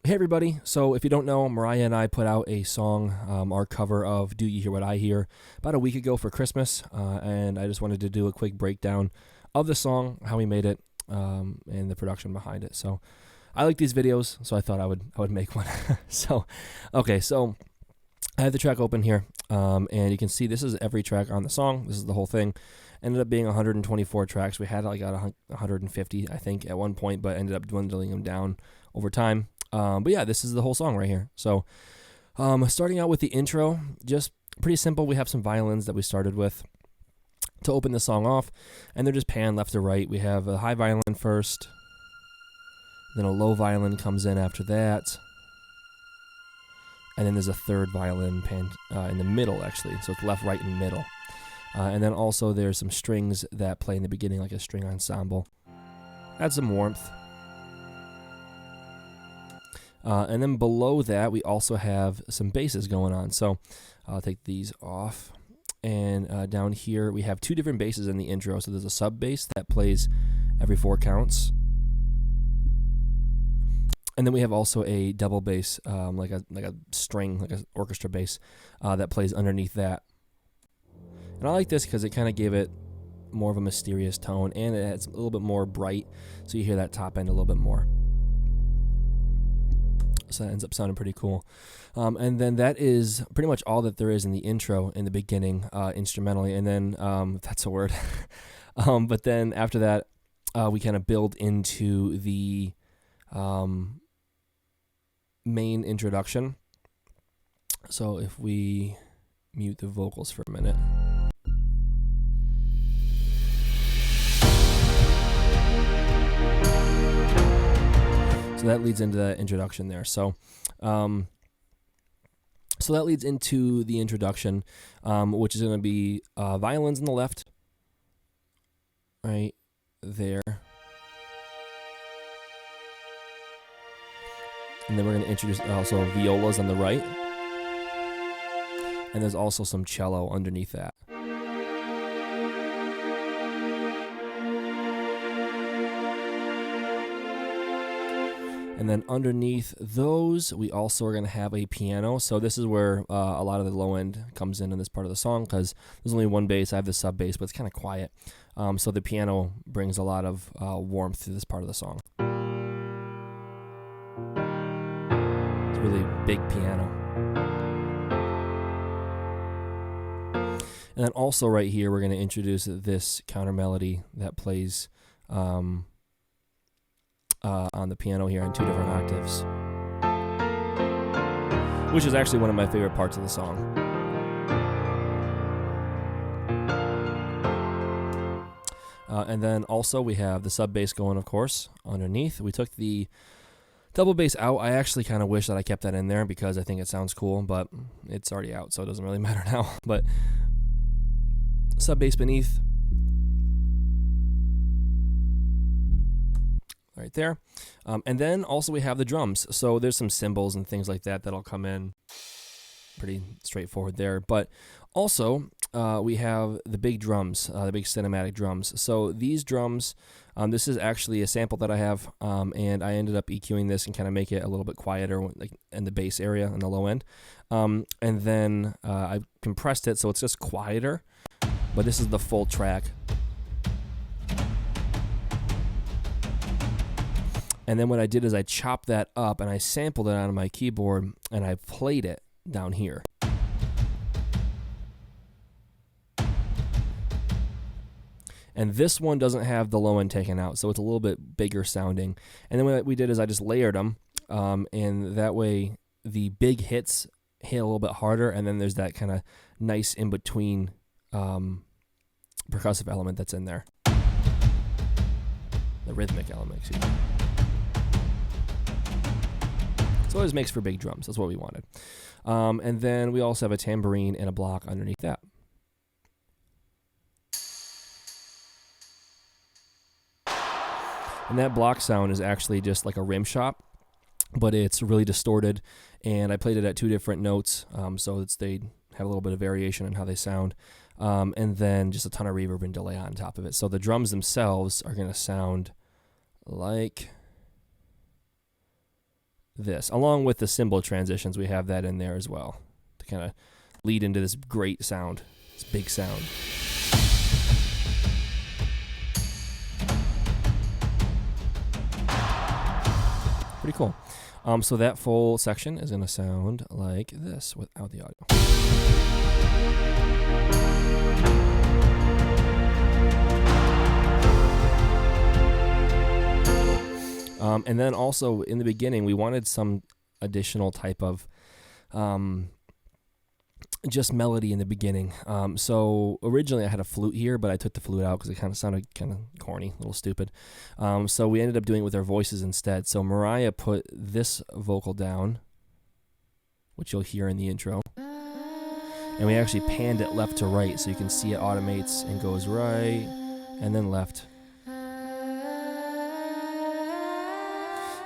Hey everybody, so if you don't know, Mariah and I put out a song, our cover of Do You Hear What I Hear, about a week ago for Christmas, and I just wanted to do a quick breakdown of the song, how we made it, and the production behind it. So I like these videos, so I thought I would make one. So I have the track open here, and you can see this is every track on the song. This is the whole thing. Ended up being 124 tracks. We had like 150, I think, at one point, but ended up dwindling them down over time. But yeah, this is the whole song right here. So starting out with the intro, just pretty simple. We have some violins that we started with to open the song off, and they're just panned left to right. We have a high violin first, then a low violin comes in after that, and then there's a third violin panned in the middle, actually. So it's left, right, and middle. And then also there's some strings that play in the beginning like a string ensemble. Add some warmth. And then below that, we also have some basses going on. So I'll take these off. And down here, we have two different basses in the intro. So there's a sub bass that plays every 4 counts. And then we have also a double bass, like a string, like an orchestra bass, that plays underneath that. And I like this because it kind of gave it more of a mysterious tone, and it's a little bit more bright, so you hear that top end a little bit more. So that ends up sounding pretty cool. And then that is pretty much all that there is in the intro in the beginning, instrumentally. And then, if that's a word. But then after that, we kind of build into the main introduction. So if we mute the vocals for a minute. So that leads into that introduction there. So that leads into the introduction, which is going to be violins on the left, right there. And then we're going to introduce also violas on the right. And there's also some cello underneath that. And then underneath those, we also are going to have a piano. So this is where a lot of the low end comes in this part of the song, because there's only one bass. I have the sub bass, but it's kind of quiet. So the piano brings a lot of warmth to this part of the song. It's a really big piano. And then also right here, we're going to introduce this counter melody that plays on the piano here in 2 different octaves, which is actually one of my favorite parts of the song. And then also we have the sub bass going, of course, underneath. We took the double bass out. I actually kind of wish that I kept that in there because I think it sounds cool, but it's already out, so it doesn't really matter now. But sub bass beneath. Right there. And then also we have the drums. So there's some cymbals and things like that that'll come in. Pretty straightforward there. But also we have the big drums, the big cinematic drums. So these drums, this is actually a sample that I have, and I ended up EQing this and kind of make it a little bit quieter, like in the bass area on the low end. And then I compressed it so it's just quieter. But this is the full track. And then what I did is I chopped that up and I sampled it onto my keyboard and I played it down here. And this one doesn't have the low end taken out, so it's a little bit bigger sounding. And then what we did is I just layered them, and that way the big hits hit a little bit harder, and then there's that kind of nice in-between percussive element that's in there. The rhythmic element, excuse me. So it always makes for big drums. That's what we wanted. And then we also have a tambourine and a block underneath that. And that block sound is actually just like a rim shot, but it's really distorted. And I played it at 2 different notes, so they have a little bit of variation in how they sound. And then just a ton of reverb and delay on top of it. So the drums themselves are going to sound like this. Along with the cymbal transitions, we have that in there as well to kind of lead into this great sound, this big sound. Pretty cool. So that full section is going to sound like this without the audio. And then also in the beginning, we wanted some additional type of just melody in the beginning. So originally I had a flute here, but I took the flute out because it kind of sounded kind of corny, a little stupid. So we ended up doing it with our voices instead. So Mariah put this vocal down, which you'll hear in the intro. And we actually panned it left to right, so you can see it automates and goes right and then left.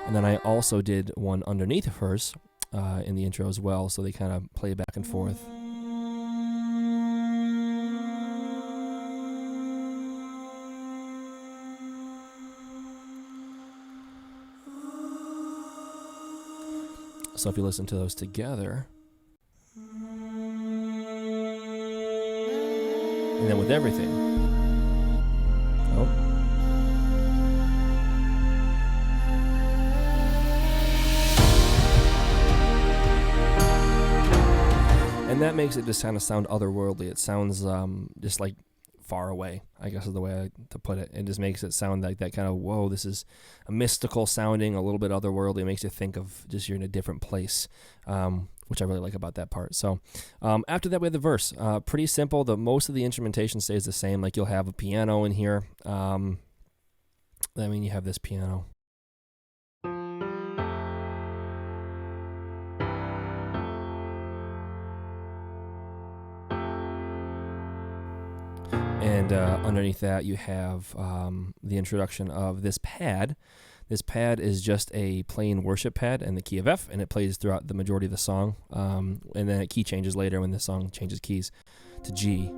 And then I also did one underneath of hers in the intro as well, so they kind of play back and forth. So if you listen to those together, and then with everything, oh. And that makes it just kind of sound otherworldly. It sounds just like far away, I guess is the way to put it. It just makes it sound like that kind of, whoa, this is a mystical sounding, a little bit otherworldly. It makes you think of just you're in a different place, which I really like about that part. So after that, we have the verse. Pretty simple. Most of the instrumentation stays the same. Like you'll have a piano in here. You have this piano. And underneath that, you have the introduction of this pad. This pad is just a plain worship pad in the key of F, and it plays throughout the majority of the song. And then it key changes later when the song changes keys to G.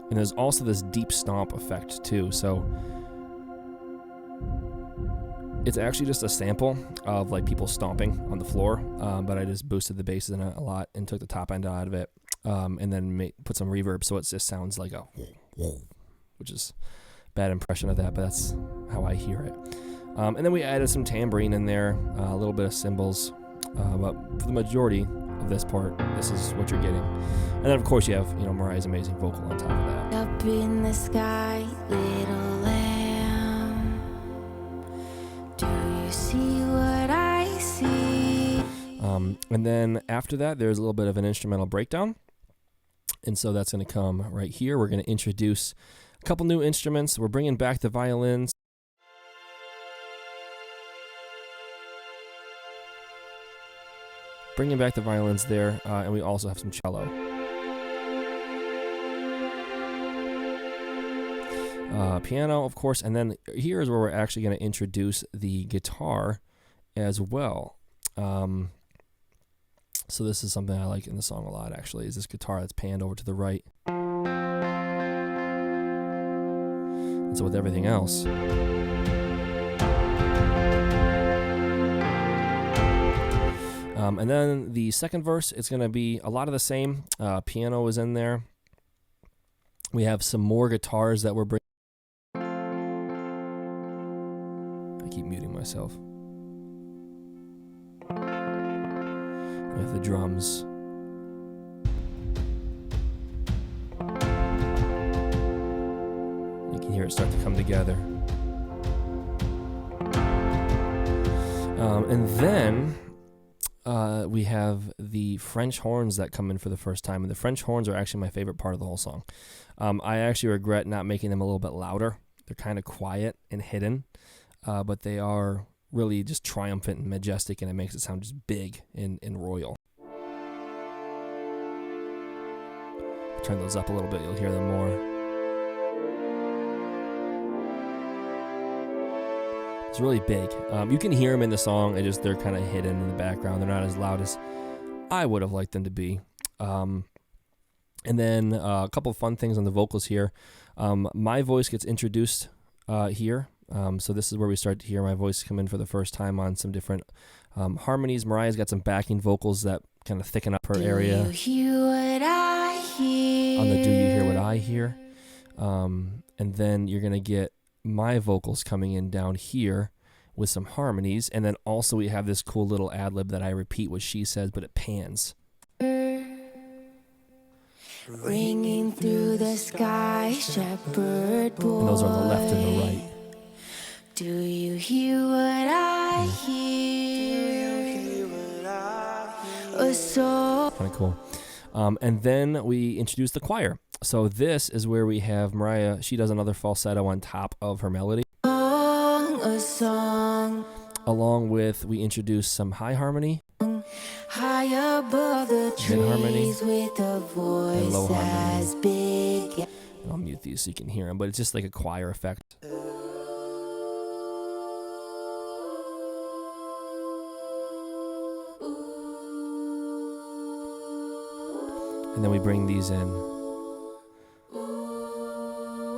And there's also this deep stomp effect, too. So it's actually just a sample of like people stomping on the floor, but I just boosted the basses in it a lot and took the top end out of it, and then put some reverb so it just sounds like a which is bad impression of that, but that's how I hear it. And then we added some tambourine in there, a little bit of cymbals, but for the majority of this part, this is what you're getting. And then of course you have, Mariah's amazing vocal on top of that. Up in the sky, little lamb, do you see what I see? And then after that, there's a little bit of an instrumental breakdown. And so that's going to come right here. We're going to introduce a couple new instruments. We're bringing back the violins. Bringing back the violins there, and we also have some cello. Piano, of course, and then here is where we're actually going to introduce the guitar as well. So this is something I like in the song a lot, actually, is this guitar that's panned over to the right. And so with everything else, and then the second verse, it's going to be a lot of the same. Piano is in there. We have some more guitars that we're bringing. I keep muting myself. We have the drums. You can hear it start to come together. And then we have the French horns that come in for the first time. And the French horns are actually my favorite part of the whole song. I actually regret not making them a little bit louder. They're kind of quiet and hidden, but they are really just triumphant and majestic, and it makes it sound just big and royal. Turn those up a little bit, you'll hear them more. It's really big. You can hear them in the song, they're kind of hidden in the background. They're not as loud as I would have liked them to be. And then a couple of fun things on the vocals here. My voice gets introduced here So this is where we start to hear my voice come in for the first time on some different harmonies. Mariah's got some backing vocals that kind of thicken up her area. Do you hear what I hear? On the Do You Hear What I Hear? And then you're going to get my vocals coming in down here with some harmonies. And then also we have this cool little ad-lib that I repeat what she says, but it pans. Ringing through the sky, shepherd boy. And those are on the left and the right. Do you hear what I hear? A soul. Kind of cool. And then we introduce the choir. So this is where we have Mariah. She does another falsetto on top of her melody. A song. Along with, we introduce some high harmony. High above the Mid-harmony. trees with a voice low harmony. as big. And I'll mute these so you can hear them, but it's just like a choir effect. And then we bring these in.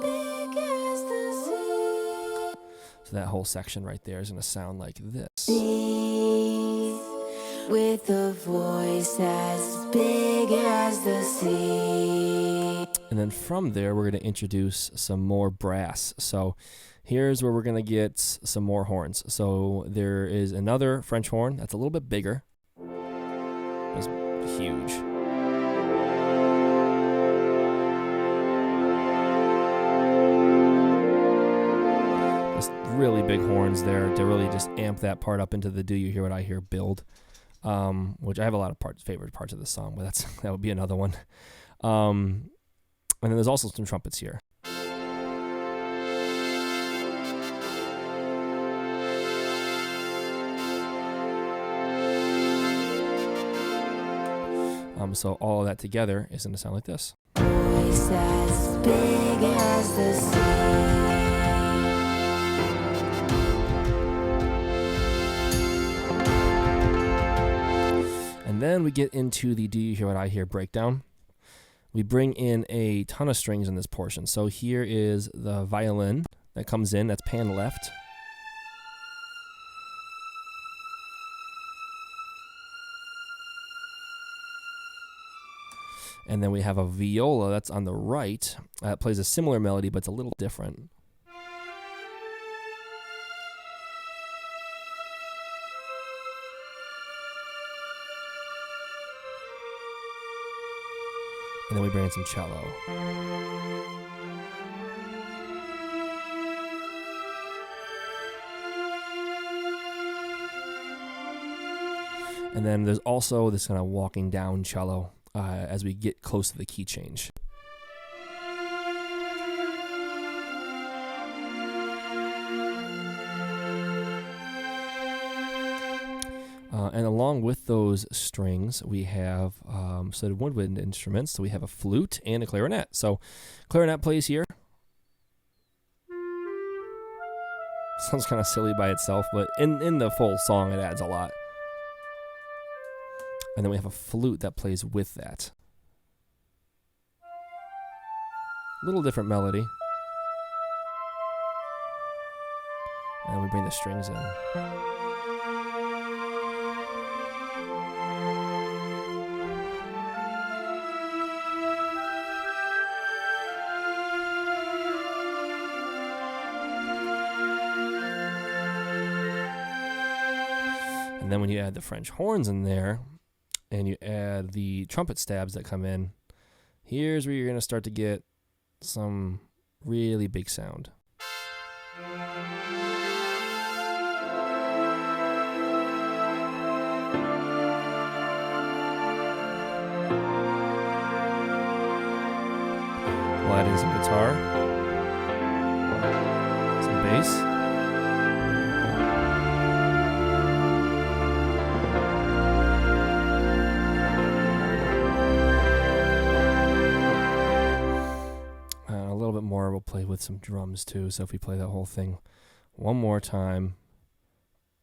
Big as the sea. So that whole section right there is going to sound like this. With a voice as big as the sea. And then from there, we're going to introduce some more brass. So here's where we're going to get some more horns. So there is another French horn that's a little bit bigger. It's huge. Just really big horns there to really just amp that part up into the Do You Hear What I Hear build. Which I have a lot of favorite parts of the song, but that would be another one. And then there's also some trumpets here. So all of that together is going to sound like this. Voice as big as the sea. And then we get into the Do You Hear What I Hear breakdown. We bring in a ton of strings in this portion. So here is the violin that comes in, that's pan left. And then we have a viola that's on the right. That plays a similar melody, but it's a little different. And then we bring in some cello. And then there's also this kind of walking down cello as we get close to the key change. And along with those strings, we have set of woodwind instruments. So we have a flute and a clarinet. So clarinet plays here. Sounds kind of silly by itself, but in the full song, it adds a lot. And then we have a flute that plays with that. Little different melody. And we bring the strings in. And then when you add the French horns in there, and you add the trumpet stabs that come in, here's where you're going to start to get some really big sound. We'll add in some guitar, some bass. More we'll play with some drums too. So if we play that whole thing one more time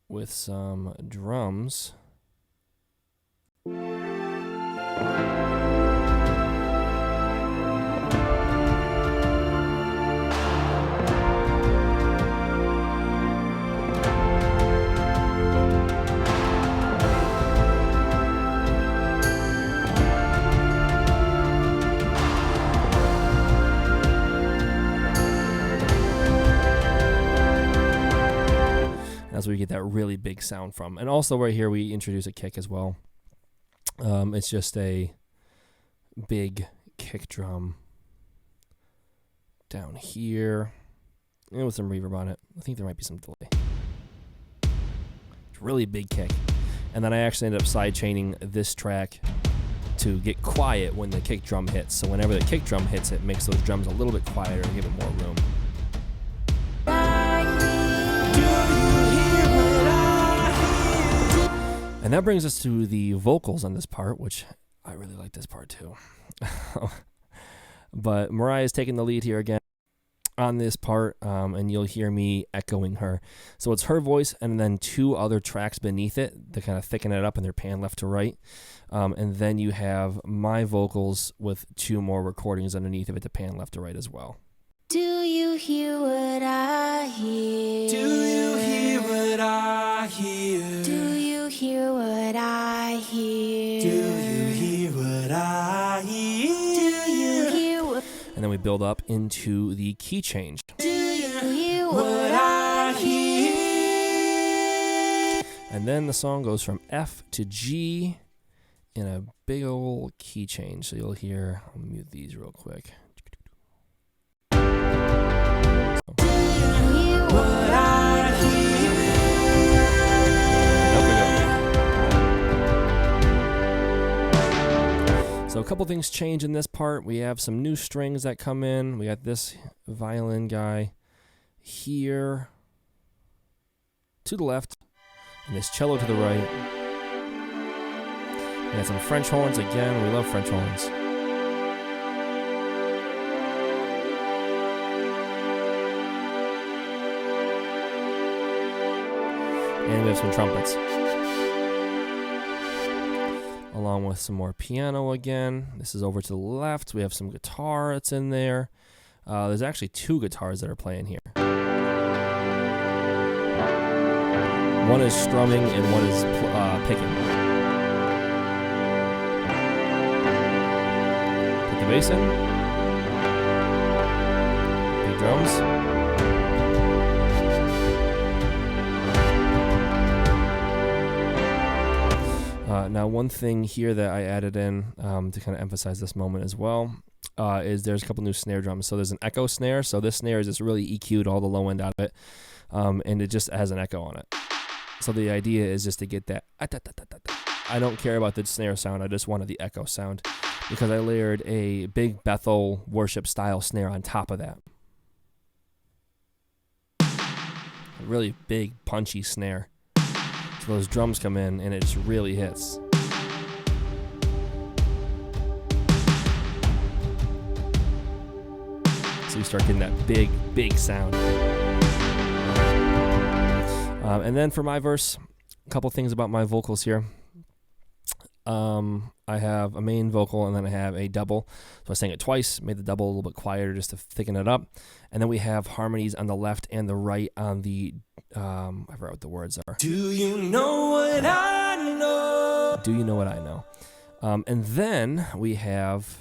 with some drums. We'll that really big sound from. And also right here we introduce a kick as well. It's just a big kick drum down here, and with some reverb on it. I think there might be some delay. It's a really big kick. And then I actually ended up side chaining this track to get quiet when the kick drum hits. So whenever the kick drum hits, it makes those drums a little bit quieter and give it more room. And that brings us to the vocals on this part, which I really like this part too. But Mariah's taking the lead here again on this part, and you'll hear me echoing her. So it's her voice and then 2 other tracks beneath it that kind of thicken it up and they're pan left to right. And then you have my vocals with 2 more recordings underneath of it to pan left to right as well. Do you hear what I hear? Do you hear what I hear? Do you hear what I hear? Do you hear what I hear? Do you hear what? And then we build up into the key change. Do you hear What I hear? And then the song goes from F to G in a big old key change. So you'll hear, I'll mute these real quick. What I hear? Up we go. So a couple things change in this part. We have some new strings that come in. We got this violin guy here to the left, and this cello to the right. We got some French horns again. We love French horns. And we have some trumpets. Along with some more piano again. This is over to the left. We have some guitar that's in there. There's actually 2 guitars that are playing here. One is strumming and one is picking. Put the bass in. Big drums. Now, one thing here that I added in to kind of emphasize this moment as well is there's a couple new snare drums. So there's an echo snare. So this snare is just really EQ'd all the low end out of it, and it just has an echo on it. So the idea is just to get that. I don't care about the snare sound. I just wanted the echo sound because I layered a big Bethel worship style snare on top of that. A really big punchy snare. So those drums come in and it just really hits. So you start getting that big, big sound. And then for my verse, a couple things about my vocals here. I have a main vocal and then I have a double. So I sang it twice, made the double a little bit quieter just to thicken it up. And then we have harmonies on the left and the right on the, I forgot what the words are. Do you know what I know? Do you know what I know? And then we have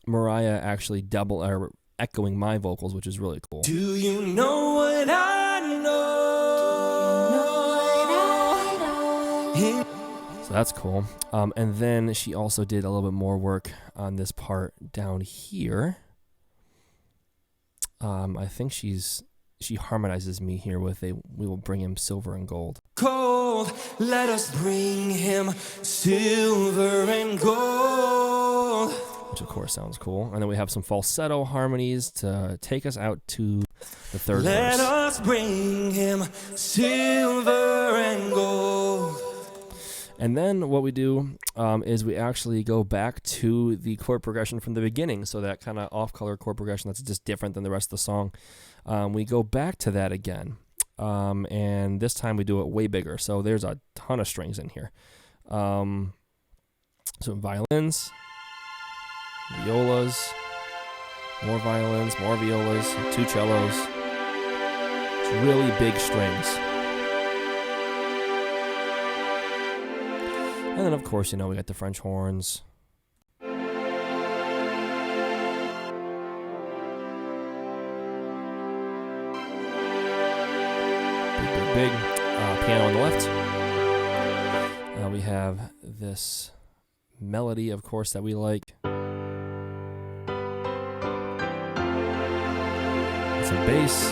Mariah actually echoing my vocals, which is really cool. Do you know what I know? So that's cool. And then she also did a little bit more work on this part down here. I think she harmonizes me here with we will bring him silver and gold. Cold, let us bring him silver and gold. Which of course sounds cool. And then we have some falsetto harmonies to take us out to the third Let verse. us bring him silver and gold. And then what we do is we actually go back to the chord progression from the beginning. So that kind of off-color chord progression that's just different than the rest of the song. We go back to that again. And this time we do it way bigger. So there's a ton of strings in here. So violins, violas, more violins, more violas, 2 cellos. It's really big strings. And then, of course, we got the French horns. Big. piano on the left. We have this melody, of course, that we like. Some bass.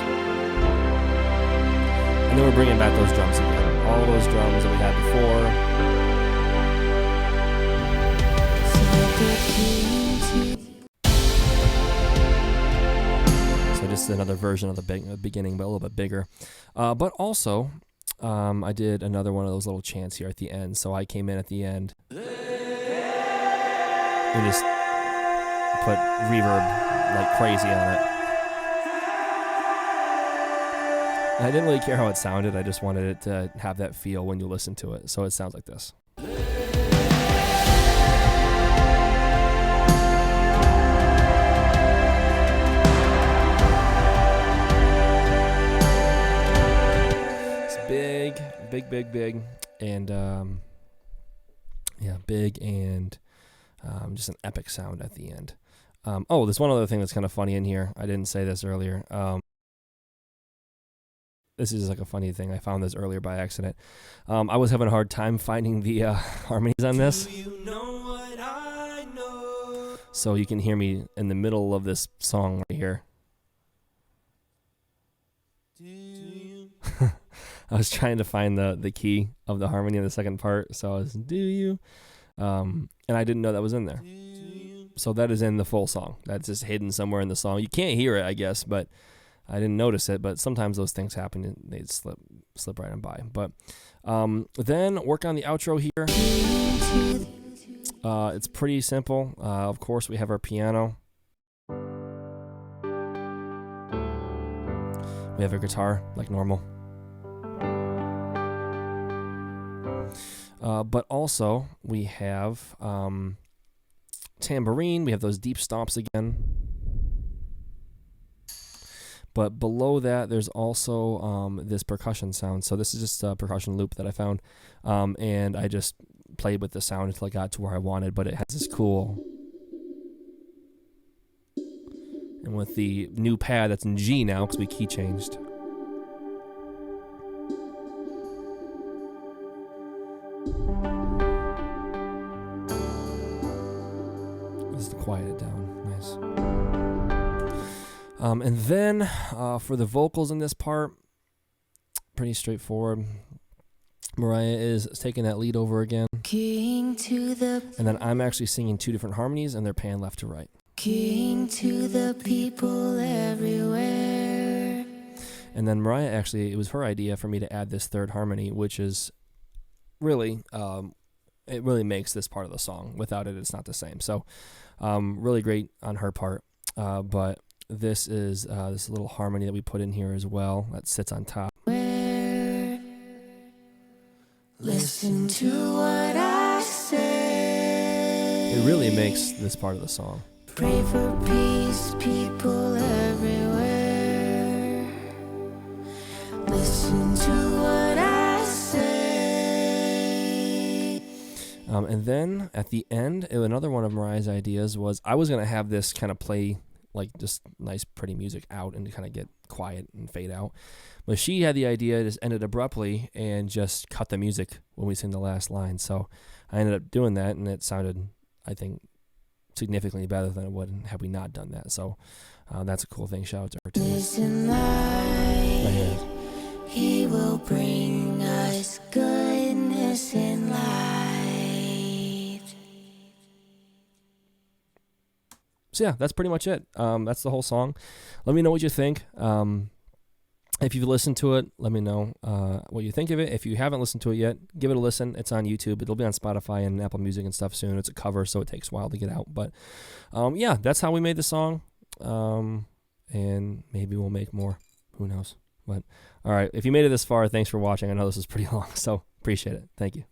And then we're bringing back those drums again. All those drums that we had before. So just another version of the beginning, but a little bit bigger. But also, I did another one of those little chants here at the end. So I came in at the end and just put reverb like crazy on it. I didn't really care how it sounded. I just wanted it to have that feel when you listen to it. So it sounds like this. It's big, and big and just an epic sound at the end. There's one other thing that's kind of funny in here. I didn't say this earlier. This is like a funny thing. I found this earlier by accident. I was having a hard time finding the harmonies on this. So you can hear me in the middle of this song right here. I was trying to find the key of the harmony in the second part. So I was, do you? And I didn't know that was in there. So that is in the full song. That's just hidden somewhere in the song. You can't hear it, I guess, but I didn't notice it, but sometimes those things happen and they slip right on by. But then work on the outro here. It's pretty simple. Of course, we have our piano. We have our guitar, like normal. But also, we have tambourine. We have those deep stomps again. But below that, there's also this percussion sound. So this is just a percussion loop that I found. And I just played with the sound until I got to where I wanted. But it has this cool... And with the new pad that's in G now, because we key changed. Just to quiet it down. Nice. And then for the vocals in this part, pretty straightforward. Mariah is taking that lead over again. And then I'm actually singing two different harmonies, and they're pan left to right. King to the people everywhere. And then Mariah actually, it was her idea for me to add this third harmony, which is really, it really makes this part of the song. Without it, it's not the same. So really great on her part. But this is this little harmony that we put in here as well that sits on top. Listen to what I say. It really makes this part of the song. Pray for peace, people everywhere. Listen to what I say. And then at the end, another one of Mariah's ideas was I was going to have this kind of play like just nice, pretty music out and kind of get quiet and fade out. But she had the idea to just end it abruptly and just cut the music when we sing the last line. So I ended up doing that, and it sounded, I think, significantly better than it would had we not done that. So that's a cool thing. Shout out to her too. Listen, light, he will bring us goodness and light. So yeah, that's pretty much it. That's the whole song. Let me know what you think. If you've listened to it, let me know what you think of it. If you haven't listened to it yet, give it a listen. It's on YouTube. It'll be on Spotify and Apple Music and stuff soon. It's a cover, so it takes a while to get out. But yeah, that's how we made the song. And maybe we'll make more. Who knows? But all right, if you made it this far, thanks for watching. I know this is pretty long, so appreciate it. Thank you.